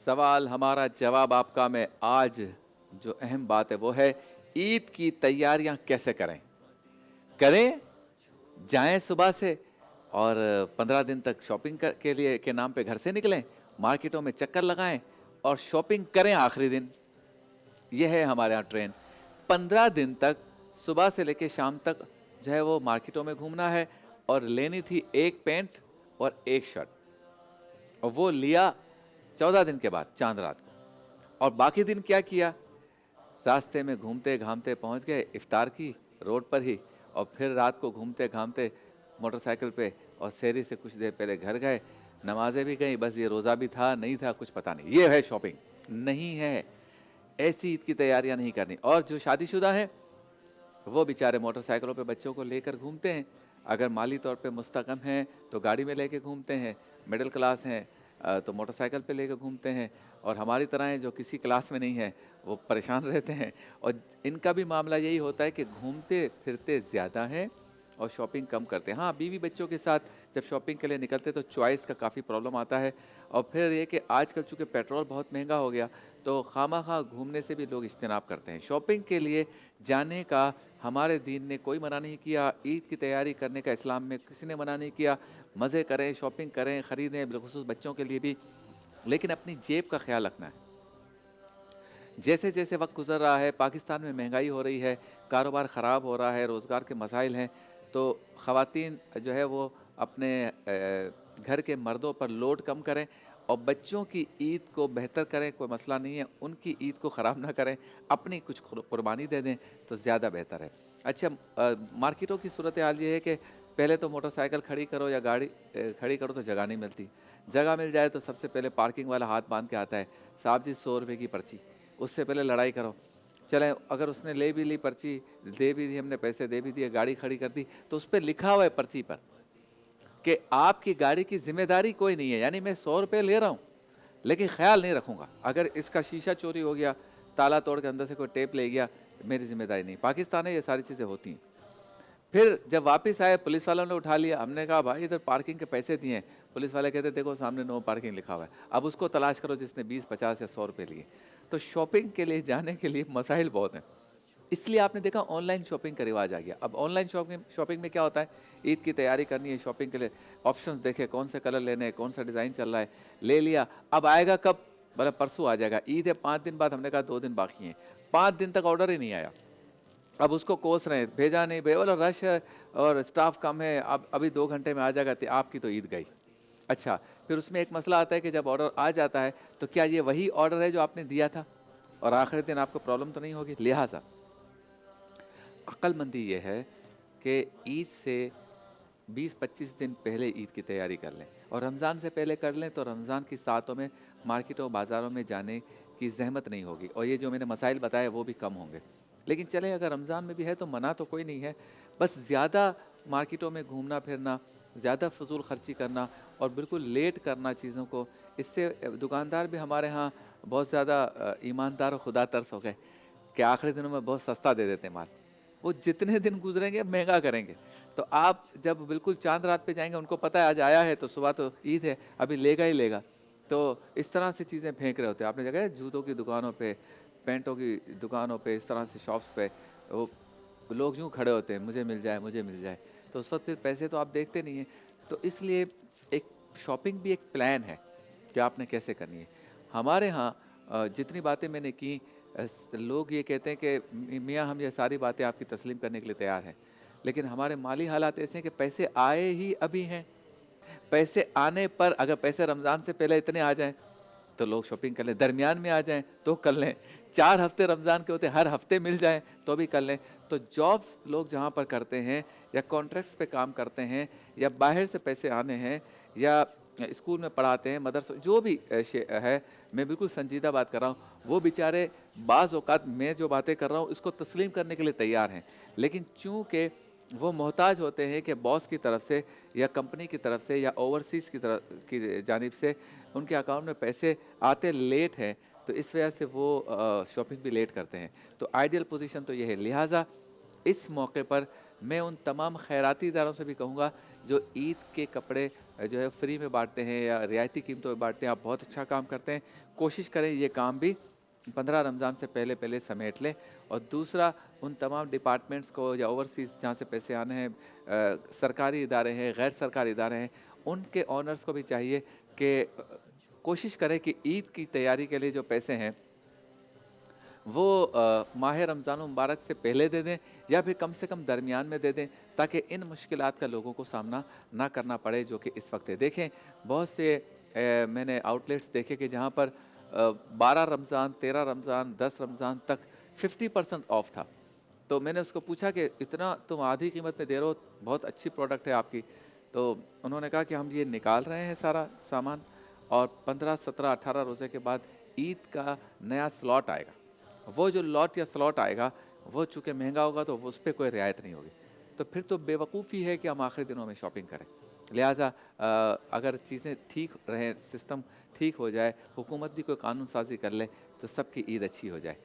سوال ہمارا جواب آپ کا میں آج جو اہم بات ہے وہ ہے عید کی تیاریاں کیسے کریں جائیں صبح سے اور 15 دن تک شاپنگ کے لیے کے نام پہ گھر سے نکلیں، مارکیٹوں میں چکر لگائیں اور شاپنگ کریں آخری دن. یہ ہے ہمارے یہاں ٹرین. 15 دن تک صبح سے لے کے شام تک جو ہے وہ مارکیٹوں میں گھومنا ہے اور لینی تھی ایک پینٹ اور ایک شرٹ، اور وہ لیا 14 دن کے بعد چاند رات کو. اور باقی دن کیا کیا؟ راستے میں گھومتے گھامتے پہنچ گئے افطار کی روڈ پر ہی، اور پھر رات کو گھومتے گھامتے موٹر سائیکل پہ اور سیری سے کچھ دیر پہلے گھر گئے. نمازیں بھی گئیں، بس یہ روزہ بھی تھا نہیں تھا کچھ پتہ نہیں. یہ ہے شاپنگ نہیں ہے. ایسی عید کی تیاریاں نہیں کرنی. اور جو شادی شدہ ہیں وہ بیچارے موٹر سائیکلوں پہ بچوں کو لے کر گھومتے ہیں. اگر مالی طور پہ مستحکم ہیں تو گاڑی میں لے کے گھومتے ہیں، مڈل کلاس ہیں تو موٹر سائیکل پہ لے کے گھومتے ہیں، اور ہماری طرح ہیں جو کسی کلاس میں نہیں ہیں وہ پریشان رہتے ہیں. اور ان کا بھی معاملہ یہی ہوتا ہے کہ گھومتے پھرتے زیادہ ہیں اور شاپنگ کم کرتے ہیں. ہاں بیوی بچوں کے ساتھ جب شاپنگ کے لیے نکلتے تو چوائس کا کافی پرابلم آتا ہے. اور پھر یہ کہ آج کل چونکہ پیٹرول بہت مہنگا ہو گیا تو خواہ خواہ گھومنے سے بھی لوگ اجتناب کرتے ہیں. شاپنگ کے لیے جانے کا ہمارے دین نے کوئی منع نہیں کیا، عید کی تیاری کرنے کا اسلام میں کسی نے منع نہیں کیا. مزے کریں، شاپنگ کریں، خریدیں، بالخصوص بچوں کے لیے بھی، لیکن اپنی جیب کا خیال رکھنا ہے. جیسے جیسے وقت گزر رہا ہے، پاکستان میں مہنگائی ہو رہی ہے، کاروبار خراب ہو رہا ہے، روزگار کے مسائل ہیں، تو خواتین جو ہے وہ اپنے گھر کے مردوں پر لوڈ کم کریں اور بچوں کی عید کو بہتر کریں. کوئی مسئلہ نہیں ہے، ان کی عید کو خراب نہ کریں، اپنی کچھ قربانی دے دیں تو زیادہ بہتر ہے. اچھا مارکیٹوں کی صورتحال یہ ہے کہ پہلے تو موٹر سائیکل کھڑی کرو یا گاڑی کھڑی کرو تو جگہ نہیں ملتی. جگہ مل جائے تو سب سے پہلے پارکنگ والا ہاتھ باندھ کے آتا ہے، صاحب جی 100 روپے کی پرچی. اس سے پہلے لڑائی کرو. چلیں اگر اس نے لے بھی لی پرچی، دے بھی دی، ہم نے پیسے دے بھی دیے، گاڑی کھڑی کر دی، تو اس پہ لکھا ہوا ہے پرچی پر کہ آپ کی گاڑی کی ذمہ داری کوئی نہیں ہے. یعنی میں 100 روپے لے رہا ہوں لیکن خیال نہیں رکھوں گا. اگر اس کا شیشہ چوری ہو گیا، تالا توڑ کے اندر سے کوئی ٹیپ لے گیا، میری ذمہ داری نہیں. پاکستان ہے یہ ساری چیزیں ہوتی ہیں. پھر جب واپس آئے پولیس والوں نے اٹھا لیا. ہم نے کہا بھائی ادھر پارکنگ کے پیسے دیے ہیں. پولیس والے کہتے دیکھو سامنے نو پارکنگ لکھا ہوا ہے، اب اس کو تلاش کرو جس نے 20 50 یا 100 روپے لیے. تو شاپنگ کے لیے جانے کے لیے مسائل بہت ہیں. اس لیے آپ نے دیکھا آن لائن شاپنگ کا رواج آ گیا. اب آن لائن شاپنگ میں کیا ہوتا ہے، عید کی تیاری کرنی ہے، شاپنگ کے لیے آپشنز دیکھے کون سے کلر لینے ہیں، کون سا ڈیزائن چل رہا ہے، لے لیا. اب آئے گا کب؟ بولے پرسوں آ جائے گا. عید ہے 5 دن بعد. ہم نے کہا 2 دن باقی ہیں. 5 دن تک آرڈر ہی نہیں آیا. اب اس کو کوس رہے ہیں، بھیجا نہیں، بولا رش ہے اور اسٹاف کم ہے، اب ابھی 2 گھنٹے میں آ جائے گا. آپ کی تو عید گئی. اچھا پھر اس میں ایک مسئلہ آتا ہے کہ جب آرڈر آ جاتا ہے تو کیا یہ وہی آرڈر ہے جو آپ نے دیا تھا؟ اور آخری دن آپ کو پرابلم تو نہیں ہوگی. لہٰذا عقل مندی یہ ہے کہ عید سے 20 25 دن پہلے عید کی تیاری کر لیں، اور رمضان سے پہلے کر لیں تو رمضان کی ساعتوں میں مارکیٹوں بازاروں میں جانے کی زحمت نہیں ہوگی، اور یہ جو میں نے مسائل بتائے وہ بھی کم ہوں گے. لیکن چلیں اگر رمضان میں بھی ہے تو منع تو کوئی نہیں ہے، بس زیادہ مارکیٹوں میں گھومنا پھرنا، زیادہ فضول خرچی کرنا اور بالکل لیٹ کرنا چیزوں کو، اس سے دکاندار بھی ہمارے ہاں بہت زیادہ ایماندار و خدا ترس ہو گئے کہ آخری دنوں میں بہت سستا دے دیتے مال. وہ جتنے دن گزریں گے مہنگا کریں گے. تو آپ جب بالکل چاند رات پہ جائیں گے، ان کو پتہ ہے آج آیا ہے تو صبح تو عید ہے، ابھی لے گا ہی لے گا. تو اس طرح سے چیزیں پھینک رہے ہوتے ہیں. آپ نے جگہ جوتوں کی دکانوں پہ، پینٹوں کی دکانوں پہ، اس طرح سے شاپس پہ وہ لوگ یوں کھڑے ہوتے ہیں، مجھے مل جائے مجھے مل جائے. تو اس وقت پھر پیسے تو آپ دیکھتے نہیں ہیں. تو اس لیے ایک شاپنگ بھی ایک پلان ہے کہ آپ نے کیسے کرنی ہے. ہمارے ہاں جتنی باتیں میں نے کی، لوگ یہ کہتے ہیں کہ میاں ہم یہ ساری باتیں آپ کی تسلیم کرنے کے لیے تیار ہیں، لیکن ہمارے مالی حالات ایسے ہیں کہ پیسے آئے ہی ابھی ہیں. پیسے آنے پر اگر پیسے رمضان سے پہلے اتنے آ جائیں تو لوگ شاپنگ کر لیں، درمیان میں آ جائیں تو کر لیں، 4 ہفتے رمضان کے ہوتے ہر ہفتے مل جائیں تو بھی کر لیں. تو جابس لوگ جہاں پر کرتے ہیں یا کانٹریکٹس پہ کام کرتے ہیں یا باہر سے پیسے آنے ہیں یا اسکول میں پڑھاتے ہیں، مدرسہ جو بھی ہے، میں بالکل سنجیدہ بات کر رہا ہوں. وہ بیچارے بعض اوقات میں جو باتیں کر رہا ہوں اس کو تسلیم کرنے کے لیے تیار ہیں، لیکن چونکہ وہ محتاج ہوتے ہیں کہ باس کی طرف سے یا کمپنی کی طرف سے یا اوورسیز کی جانب سے ان کے اکاؤنٹ میں پیسے آتے لیٹ ہیں، تو اس وجہ سے وہ شاپنگ بھی لیٹ کرتے ہیں. تو آئیڈیل پوزیشن تو یہ ہے. لہٰذا اس موقع پر میں ان تمام خیراتی اداروں سے بھی کہوں گا جو عید کے کپڑے جو ہے فری میں بانٹتے ہیں یا رعایتی قیمتوں پہ بانٹتے ہیں، آپ بہت اچھا کام کرتے ہیں، کوشش کریں یہ کام بھی 15 رمضان سے پہلے پہلے سمیٹ لیں۔ اور دوسرا، ان تمام ڈپارٹمنٹس کو یا اوورسیز جہاں سے پیسے آنے ہیں، سرکاری ادارے ہیں، غیر سرکاری ادارے ہیں، ان کے اونرز کو بھی چاہیے کہ کوشش کریں کہ عید کی تیاری کے لیے جو پیسے ہیں وہ ماہ رمضان المبارک سے پہلے دے دیں یا پھر کم سے کم درمیان میں دے دیں، تاکہ ان مشکلات کا لوگوں کو سامنا نہ کرنا پڑے جو کہ اس وقت ہے۔ دیکھیں بہت سے میں نے آؤٹ لیٹس دیکھے کہ جہاں پر 12 رمضان، 13 رمضان، 10 رمضان تک 50% آف تھا۔ تو میں نے اس کو پوچھا کہ اتنا تم آدھی قیمت میں دے رہے ہو، بہت اچھی پروڈکٹ ہے آپ کی۔ تو انہوں نے کہا کہ ہم یہ نکال رہے ہیں سارا سامان، اور 15، 17، 18 روزے کے بعد عید کا نیا سلاٹ آئے گا۔ وہ جو لاٹ یا سلاٹ آئے گا وہ چونکہ مہنگا ہوگا تو اس پہ کوئی رعایت نہیں ہوگی، تو پھر تو بے وقوفی ہے کہ ہم آخری دنوں میں شاپنگ کریں۔ لہٰذا اگر چیزیں ٹھیک رہیں، سسٹم ٹھیک ہو جائے، حکومت بھی کوئی قانون سازی کر لے تو سب کی عید اچھی ہو جائے۔